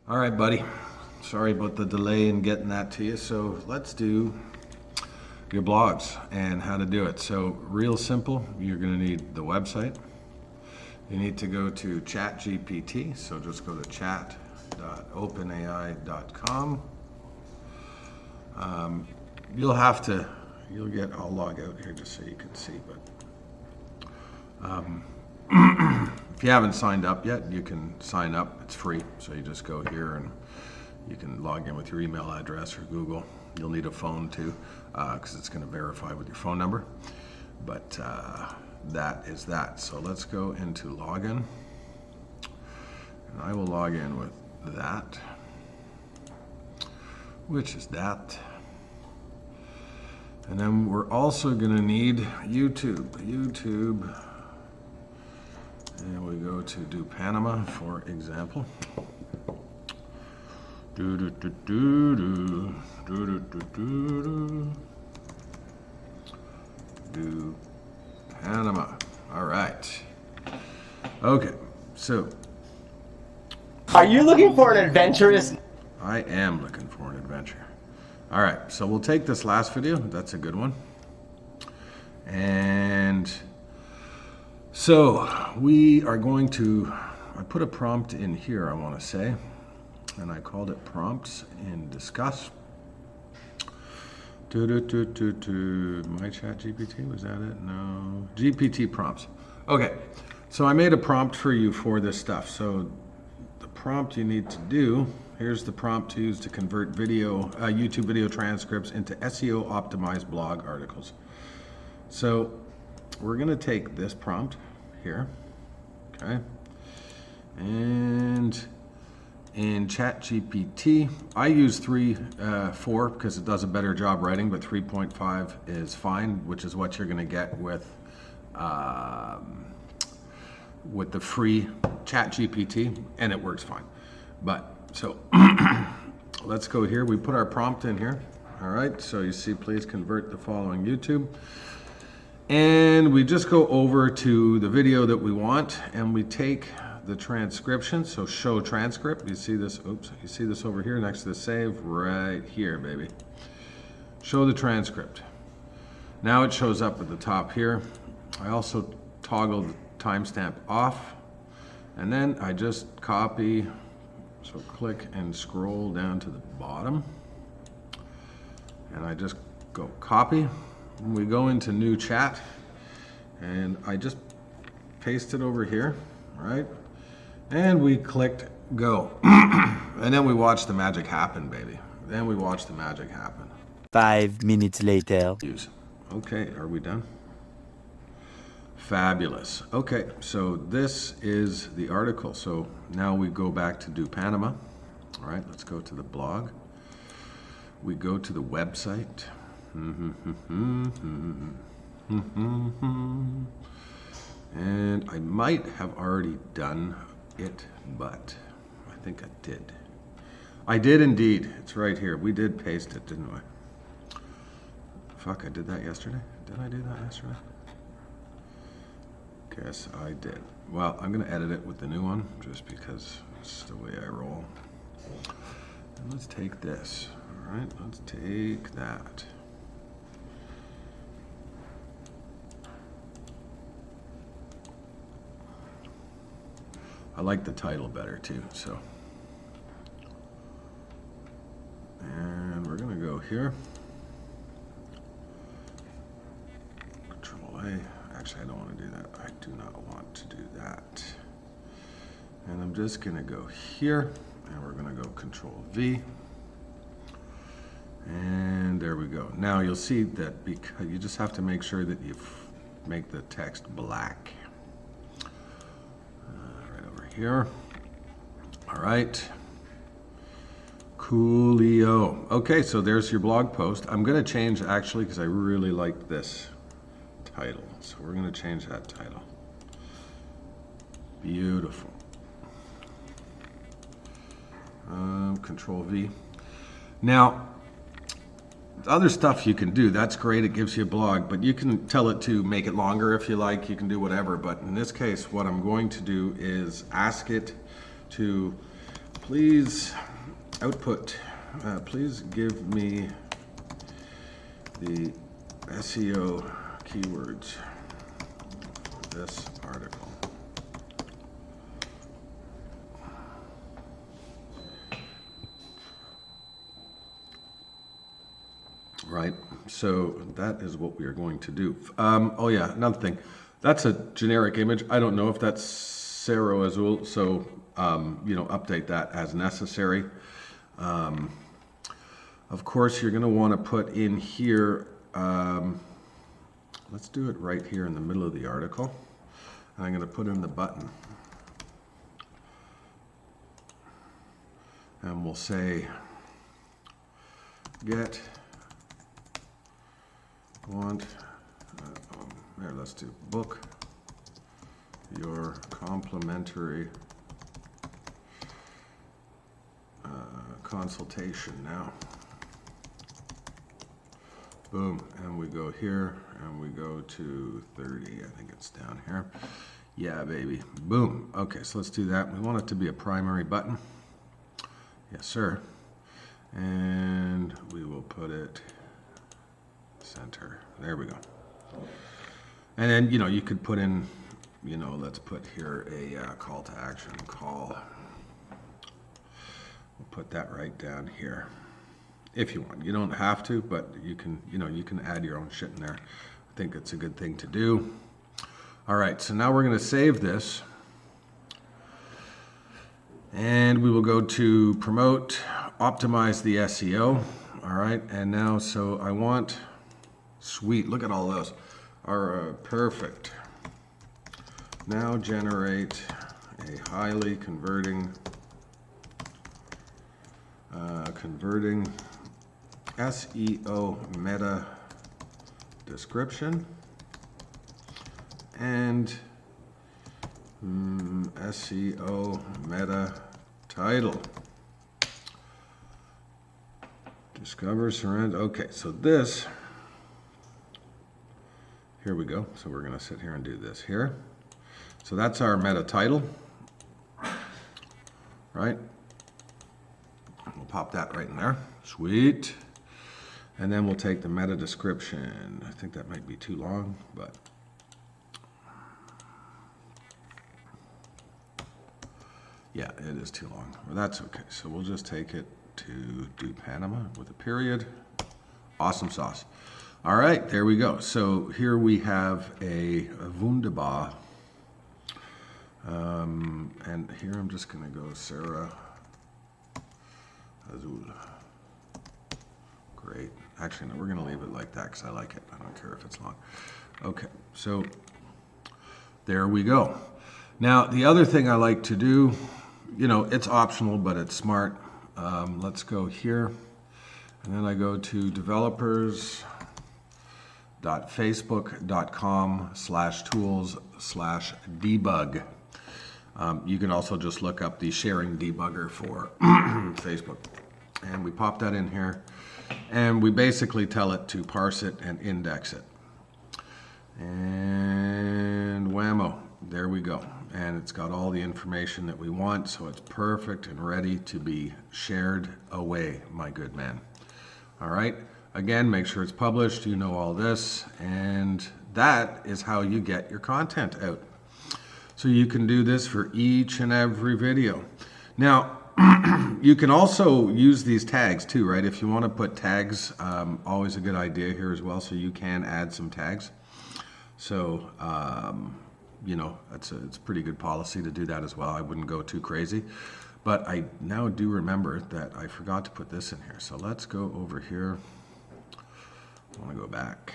All right, buddy. Sorry about the delay in getting that to you. So let's do your blogs and how to do it. So real simple, you're going to need the website. You need to go to ChatGPT. So just go to chat.openai.com. I'll log out here just so you can see, but if you haven't signed up yet, you can sign up. It's free. So you just go here and you can log in with your email address or Google. You'll need a phone too, because it's going to verify with your phone number. But that is that. So let's go into login. And I will log in with that, which is that. And then we're also going to need YouTube. And we go to do Panama, for example. Do Panama. All right. Okay. So. Are you looking for an adventurous? I am looking for an adventure. All right. So we'll take this last video. That's a good one. And so we are going to, I put a prompt in here, I want to say, and I called it prompts in discuss. My ChatGPT, was that it? No. GPT prompts. Okay, so I made a prompt for you for this stuff. So the prompt you need to do, here's the prompt to use to convert YouTube video transcripts into SEO-Optimized blog articles. So we're going to take this prompt here, okay, and in ChatGPT, I use 4 because it does a better job writing, but 3.5 is fine, which is what you're going to get with the free ChatGPT, and it works fine. But so let's go here. We put our prompt in here. All right. So you see, please convert the following YouTube. And we just go over to the video that we want, and we take the transcription. So show transcript. You see this? Oops. You see this over here next to the save right here, baby. Show the transcript. Now it shows up at the top here. I also toggle the timestamp off, and then I just copy. So click and scroll down to the bottom, and I just go copy. We go into new chat, and I just paste it over here, right? And we clicked go. And then we watch the magic happen, baby. Then we watch the magic happen. 5 minutes later. Okay, are we done? Fabulous. Okay, so this is the article. So now we go back to do Panama. All right, let's go to the blog. We go to the website. And I might have already done it, but I think I did. I did indeed. It's right here. We did paste it, didn't we? Fuck, I did that yesterday. Did I do that yesterday? Guess I did. Well, I'm going to edit it with the new one just because it's the way I roll. And let's take this. All right, let's take that. I like the title better too, so. And we're gonna go here. Control A. Actually, I don't want to do that. I do not want to do that. And I'm just gonna go here, and we're gonna go Control V. And there we go. Now you'll see that because you just have to make sure that you make the text black. Here. All right. Coolio. Okay, so there's your blog post. I'm going to change actually because I really like this title. So we're going to change that title. Beautiful. Control V. Now, other stuff you can do, that's great, it gives you a blog, but you can tell it to make it longer if you like, you can do whatever, but in this case, what I'm going to do is ask it to please output, please give me the SEO keywords for this article. Right, so that is what we are going to do. Oh yeah, another thing. That's a generic image. I don't know if that's Cerro Azul, so update that as necessary. Of course, you're going to want to put in here, let's do it right here in the middle of the article. I'm going to put in the button. And we'll say, there, let's do book your complimentary consultation now. Boom, and we go here and we go to 30, I think it's down here. Yeah, baby, boom. Okay, so let's do that. We want it to be a primary button. Yes, sir. And we will put it center. There we go. And then, you could put in, let's put here a call to action, call. We'll put that right down here. If you want. You don't have to, but you can, you can add your own shit in there. I think it's a good thing to do. All right, so now we're going to save this. And we will go to promote, optimize the SEO. All right, and now, so I want, sweet, look at all those. Perfect. Now generate a highly converting SEO meta description and SEO meta title. Discover, surrender. Okay, so this, here we go. So we're going to sit here and do this here. So that's our meta title, right? We'll pop that right in there. Sweet. And then we'll take the meta description. I think that might be too long, but yeah, it is too long. Well, that's okay. So we'll just take it to do Panama with a period. Awesome sauce. All right, there we go. So here we have a wunderbar. And here I'm just going to go Cerro Azul. Great. Actually, no, we're going to leave it like that because I like it. I don't care if it's long. Okay, so there we go. Now, the other thing I like to do, it's optional, but it's smart. Let's go here. And then I go to developers.facebook.com/tools/debug. You can also just look up the sharing debugger for Facebook. And we pop that in here. And we basically tell it to parse it and index it. And whammo, there we go. And it's got all the information that we want, so it's perfect and ready to be shared away, my good man. All right, again, make sure it's published, all this, and that is how you get your content out. So you can do this for each and every video. Now, you can also use these tags too, right? If you want to put tags, always a good idea here as well, so you can add some tags. So, it's a pretty good policy to do that as well. I wouldn't go too crazy. But I now do remember that I forgot to put this in here. So let's go over here. I want to go back.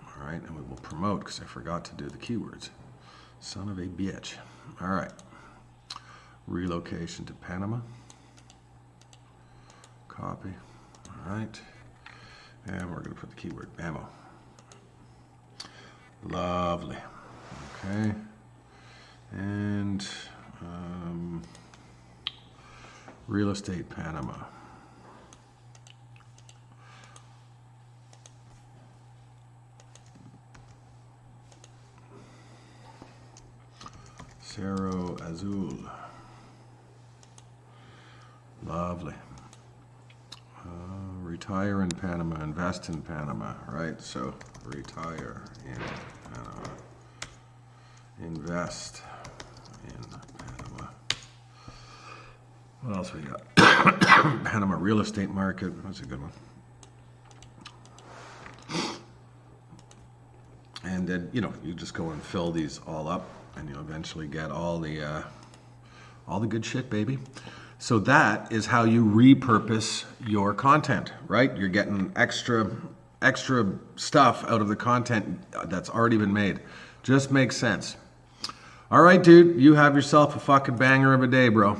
All right, and we will promote because I forgot to do the keywords. Son of a bitch. All right. Relocation to Panama. Copy. All right. And we're going to put the keyword ammo. Lovely. Okay. And real estate Panama. Cerro Azul. Lovely. Retire in Panama, invest in Panama, right? So retire in Panama, invest in Panama. What else we got? Panama real estate market. That's a good one. And then, you know, you just go and fill these all up, and you'll eventually get all the good shit, baby. So that is how you repurpose your content, right? You're getting extra stuff out of the content that's already been made. Just makes sense. All right, dude, you have yourself a fucking banger of a day, bro.